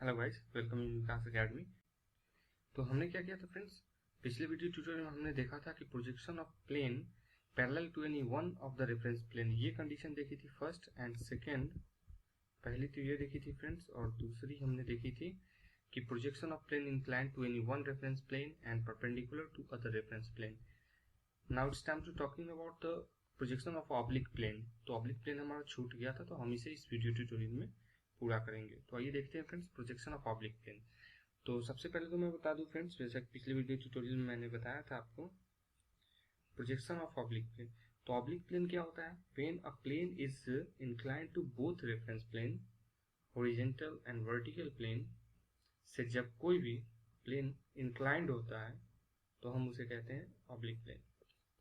Hello guys, welcome in Vikas academy. तो हमने क्या किया था फ्रेंड्स, पिछले वीडियो ट्यूटोरियल में हमने देखा था कि projection of plane parallel to any one of the reference plane, ये कंडीशन देखी थी फर्स्ट एंड सेकंड। पहली तो ये देखी थी फ्रेंड्स, और दूसरी हमने देखी थी कि projection of plane inclined to any one reference plane and perpendicular to other reference plane. Now it's time to talking about the projection of oblique plane. तो ऑब्लिक प्लेन हमारा छूट गया था, तो हम इसे इस वीडियो ट्यूटोरियल में पूरा करेंगे। तो आइए देखते हैं friends, projection of oblique plane. तो सबसे पहले तो मैं बता दूं फ्रेंड्स, जैसा कि पिछले वीडियो ट्यूटोरियल में मैंने बताया था आपको, प्रोजेक्शन ऑफ ऑब्लिक प्लेन। तो ऑब्लिक प्लेन क्या होता है? When a plane is inclined to both reference plane, horizontal and vertical plane से जब कोई भी प्लेन इंक्लाइंड होता है तो हम उसे कहते हैं ऑब्लिक प्लेन।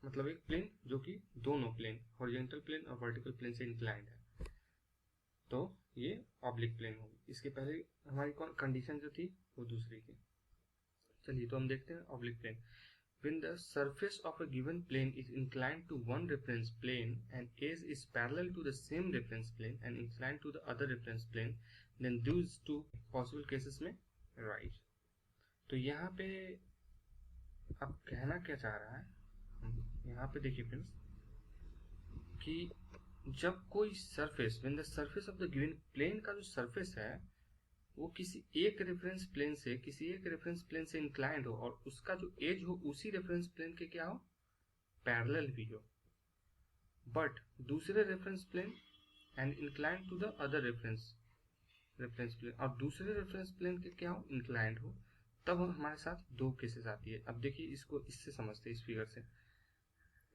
मतलब एक प्लेन जो कि दोनों प्लेन, हॉरिजॉन्टल प्लेन और वर्टिकल प्लेन से इंक्लाइंड है, तो ये ऑब्लिक प्लेन होगी। इसके पहले हमारी कौन कंडीशन जो थी वो दूसरी थी। चलिए तो हम देखते हैं oblique plane. When the surface of a given plane is inclined to one reference plane and edge is parallel to the same reference plane and inclined to the other reference plane, then those two possible cases में rise। तो यहाँ पे अब कहना क्या चाह रहा है, यहाँ पे देखिए फ्रेंड्स कि जब कोई surface, when the surface of the given plane का जो सरफेस है वो किसी एक रेफरेंस प्लेन से इंक्लाइंड हो और उसका जो एज हो उसी रेफरेंस प्लेन के क्या हो, पैरेलल भी हो, बट दूसरे reference plane and inclined to the other reference plane, और दूसरे रेफरेंस प्लेन के क्या हो, इंक्लाइंड हो, तब हमारे साथ दो केसेस आती है। अब देखिए इसको इससे समझते हैं, इस फिगर से,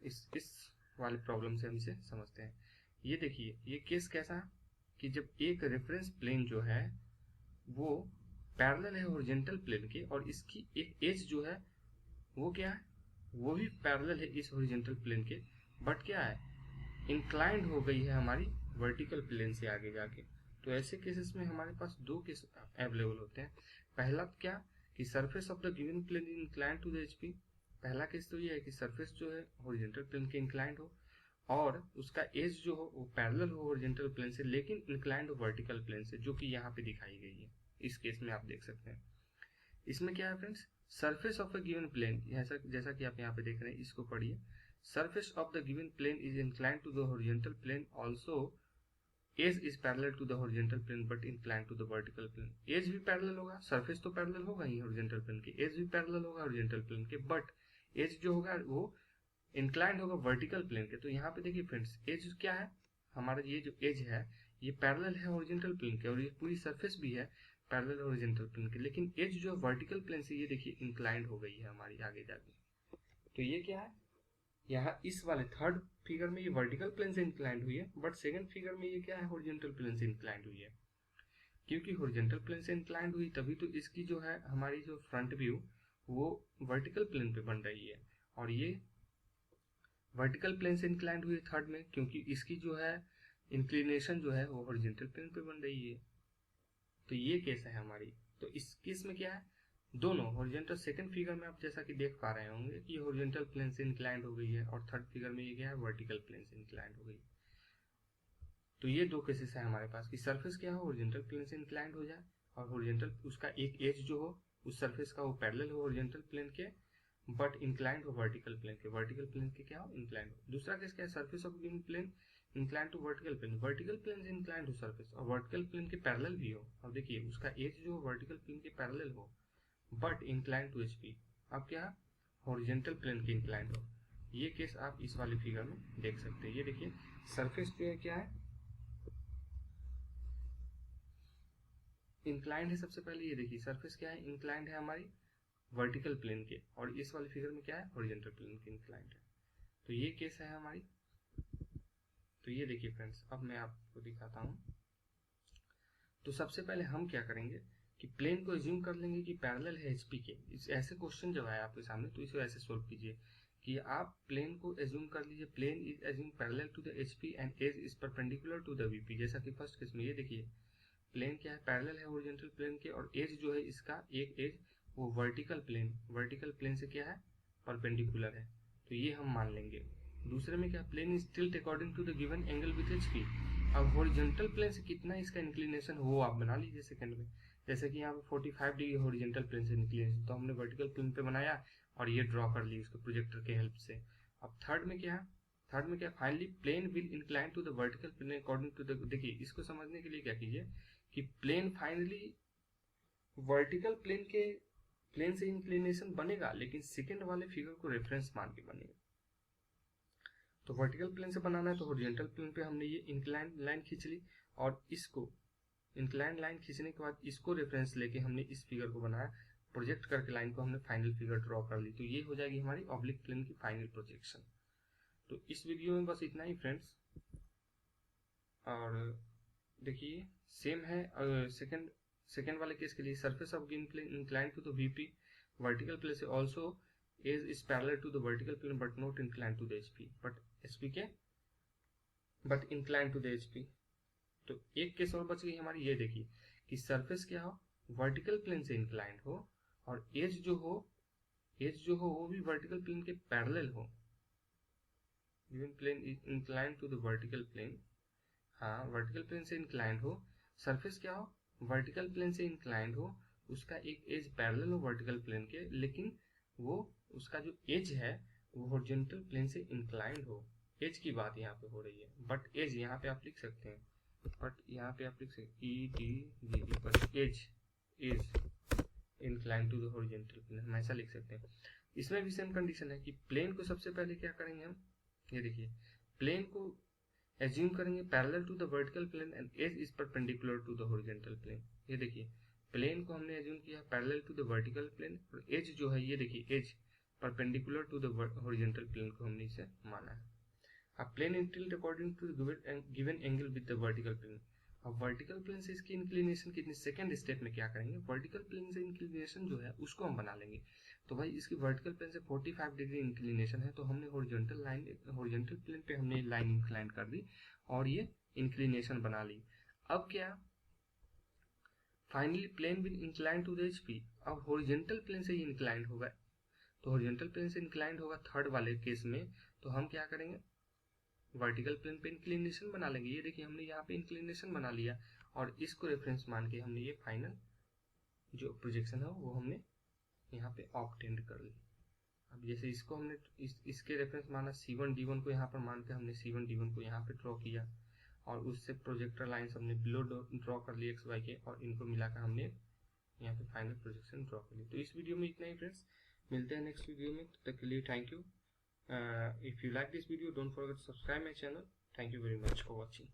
इस वाले प्रॉब्लम से हम इसे समझते हैं। ये देखिए ये केस कैसा है कि जब एक रेफरेंस प्लेन जो है वो पैरेलल है हॉरिजॉन्टल प्लेन के, और इसकी एक एज जो है वो क्या है, वो भी पैरेलल है इस हॉरिजॉन्टल प्लेन के, बट क्या है, इंक्लाइंड हो गई है हमारी वर्टिकल प्लेन से आगे जाके। तो ऐसे केसेस में हमारे पास दो केस अवेलेबल होते हैं। पहला क्या कि surface of the given plane inclined to the HP. पहला केस तो ये है कि सरफेस जो है हॉरिजॉन्टल प्लेन के इंक्लाइंड हो और उसका एज जो हो वो पैरेलल हो हॉरिजॉन्टल प्लेन से, लेकिन इंक्लाइंड हो वर्टिकल प्लेन से, जो कि यहाँ पे दिखाई गई है। इस केस में आप देख सकते हैं। इसमें क्या है friends, surface of a given plane, जैसा कि आप यहाँ पे देख रहे हैं, इसको पढ़िए। Surface of the given plane is inclined to the horizontal plane, also edge is parallel to the horizontal plane but inclined to the vertical plane. Edge भी पैरेलल होगा, सरफेस तो पैरेलल होगा ही हॉरिजॉन्टल प्लेन के, edge भी parallel होगा horizontal plane के, but edge जो होगा वो इंक्लाइंड होगा वर्टिकल प्लेन के। तो यहाँ पे देखिए फ्रेंड्स, एज क्या है हमारा, ये जो एज है ये पैरेलल है हॉरिजॉन्टल प्लेन के, और ये पूरी सरफेस भी है पैरेलल हॉरिजॉन्टल प्लेन के, लेकिन एज जो है वर्टिकल प्लेन से ये देखिए इंक्लाइंड हो गई है हमारी आगे जाके। तो ये क्या है, यहाँ इस वाले थर्ड फिगर में ये वर्टिकल प्लेन से इंक्लाइंड हुई है, बट सेकंड फिगर में ये क्या है, हॉरिजॉन्टल प्लेन से इंक्लाइंड हुई है। क्योंकि हॉरिजॉन्टल प्लेन से इंक्लाइंड हुई तभी तो इसकी जो है हमारी जो फ्रंट व्यू वो वर्टिकल प्लेन पे बन रही है, और ये वर्टिकल प्लेन से इंक्लाइंड हुई है थर्ड में, क्योंकि इसकी जो है इंक्लिनेशन जो है वो हॉरिजॉन्टल प्लेन पे बन रही है। तो ये केस है हमारी। तो इस केस में क्या है, दोनों हॉरिजॉन्टल, सेकंड फिगर में आप जैसा कि देख पा रहे होंगे कि हॉरिजॉन्टल प्लेन से इंक्लाइंड हो गई है, और थर्ड फिगर में ये क्या है, वर्टिकल प्लेन से इंक्लाइंड हो गई। तो ये दो केसेस है हमारे पास कि सरफेस क्या हो, हॉरिजॉन्टल प्लेन से इंक्लाइंड हो जाए, और हॉरिजॉन्टल उसका एक एज जो हो उस सरफेस का वो पैरेलल हो हॉरिजॉन्टल प्लेन के, बट इंक्लाइंड हो वर्टिकल प्लेन के, वर्टिकल प्लेन के क्या हो, इंक्लाइंड हो। दूसरा केस क्या है, surface of given plane inclined to vertical plane, vertical plane से इंक्लाइंड हो सरफेस और वर्टिकल प्लेन के पैरेलल भी हो। अब देखिए उसका एज जो वर्टिकल प्लेन के पैरेलल हो बट इंक्लाइंड टू एचपी, अब क्या, हॉरिजॉन्टल प्लेन के इंक्लाइंड हो। ये केस आप इस वाले फिगर में देख सकते हैं। ये देखिए सरफेस जो है क्या है, इंक्लाइंड है। सबसे पहले ये देखिए सरफेस क्या है, इंक्लाइंड है हमारी वर्टिकल प्लेन के, और इस वाले फिगर में क्या है, हॉरिजॉन्टल प्लेन के इंक्लाइंड है। तो ये केस है हमारी। तो ये देखिए फ्रेंड्स, अब मैं आपको दिखाता हूँ। तो सबसे पहले हम क्या करेंगे कि प्लेन को एज्यूम कर लेंगे कि पैरेलल है एचपी के। इस ऐसे क्वेश्चन जब आए आपके सामने तो इसे ऐसे सोल्व कीजिए कि आप प्लेन को एज्यूम कर लीजिए, plane is assume parallel to the HP and edge is perpendicular to the VP. जैसा कि फर्स्ट केस में ये देखिए प्लेन क्या है, पैरेलल है हॉरिजॉन्टल प्लेन के, और एज जो है इसका एक एज वो वर्टिकल प्लेन से क्या है, परपेंडिकुलर है। तो ये हम मान लेंगे। दूसरे में क्या, plane is tilt according to the given angle with HP. अब हॉरिजॉन्टल प्लेन से कितना इसका इंक्लिनेशन हो आप बना लीजिए सेकंड में, जैसे कि यहाँ पे 45 डिग्री हॉरिजॉन्टल प्लेन से इंक्लिनेशन, तो हमने वर्टिकल प्लेन पे बनाया और ये ड्रॉ कर ली उसको प्रोजेक्टर के हेल्प से। अब थर्ड में क्या finally plane will incline to the vertical plane according to the, देखिए इसको समझने के लिए क्या कीजिए कि प्लेन फाइनली वर्टिकल प्लेन से इंक्लिनेशन बनेगा, लेकिन सेकेंड वाले फिगर को रेफरेंस मान के बनेगा। तो वर्टिकल प्लेन से बनाना है तो हॉरिजॉन्टल प्लेन पे हमने ये इंक्लाइन लाइन खींच ली, और इसको इंक्लाइन लाइन खींचने के बाद इसको रेफरेंस लेके हमने इस फिगर को बनाया, प्रोजेक्ट करके लाइन को हमने फाइनल फिगर ड्रॉ कर ली। तो ये हो जाएगी हमारी ऑब्लिक प्लेन की फाइनल प्रोजेक्शन। तो इस वीडियो में बस इतना ही फ्रेंड्स। और देखिए सेम है सेकेंड वाले केस के लिए, surface of given plane incline to the VP vertical plane से also edge is parallel to the vertical plane but not incline to the HP, but incline to the HP. तो एक case और बच गई हमारी, ये देखिए कि सरफेस क्या हो, वर्टिकल प्लेन से इंक्लाइंड हो, और एज जो हो वो भी वर्टिकल प्लेन के पैरेलल हो। Given plane is inclined to the vertical plane, हाँ वर्टिकल प्लेन से इंक्लाइंड हो, सरफेस क्या हो, वर्टिकल प्लेन से इंक्लाइंड हो, उसका एक एज पैरेलल हो वर्टिकल प्लेन के, लेकिन वो उसका जो एज है वो हॉरिजॉन्टल प्लेन से इंक्लाइंड हो। एज की बात यहाँ पे हो रही है, बट एज यहाँ पे आप लिख सकते हैं, edge incline to the horizontal plane, हम ऐसा लिख सकते हैं। इसमें भी सेम कंडीशन है कि प्लेन को सबसे पहले क्या करेंगे हम, ये देखिए प्लेन को एज्यूम करेंगे parallel to the vertical plane and edge is perpendicular to the horizontal plane. ये देखिए प्लेन को हमने एज्यूम किया parallel to the vertical plane, और एज जो है ये देखिए edge perpendicular to the horizontal plane को हमने इसे माना है। अब plane inclined according to given angle with the vertical plane. अब वर्टिकल प्लेन से इसकी इंक्लिनेशन कितनी, सेकंड स्टेप में क्या करेंगे, वर्टिकल प्लेन से इंक्लिनेशन जो है उसको हम बना लेंगे। तो भाई इसकी वर्टिकल प्लेन से 45 डिग्री इंक्लिनेशन है, तो हमने हॉरिजॉन्टल प्लेन पे हमने लाइन इंक्लाइन कर दी और ये इंक्लिनेशन बना ली। अब क्या, finally plane will incline to the HP. अब हॉरिजॉन्टल प्लेन से ही इंक्लाइंड होगा, तो हॉरिजॉन्टल प्लेन से इंक्लाइंड होगा थर्ड वाले केस में, तो हम क्या करेंगे, वर्टिकल प्लेन पे इंक्लिनेशन बना लेंगे। ये देखिए हमने यहाँ पे इंक्लिनेशन बना लिया, और इसको रेफरेंस मान के हमने ये फाइनल जो प्रोजेक्शन है वो हमने यहाँ पे ऑब्टेन कर ली। अब जैसे इसको हमने इसके रेफरेंस माना, C1 D1 को यहाँ पर मान के हमने C1 D1 को यहाँ पे ड्रॉ किया, और उससे प्रोजेक्टर लाइन्स हमने बिलो ड्रॉ कर ली XY के, और इनको मिलाकर हमने यहाँ पे फाइनल प्रोजेक्शन ड्रॉ कर ली। तो इस वीडियो में इतना ही फ्रेंड्स, मिलते हैं नेक्स्ट वीडियो में, तब तक के लिए thank you. If you like this video, don't forget to subscribe my channel. Thank you very much for watching.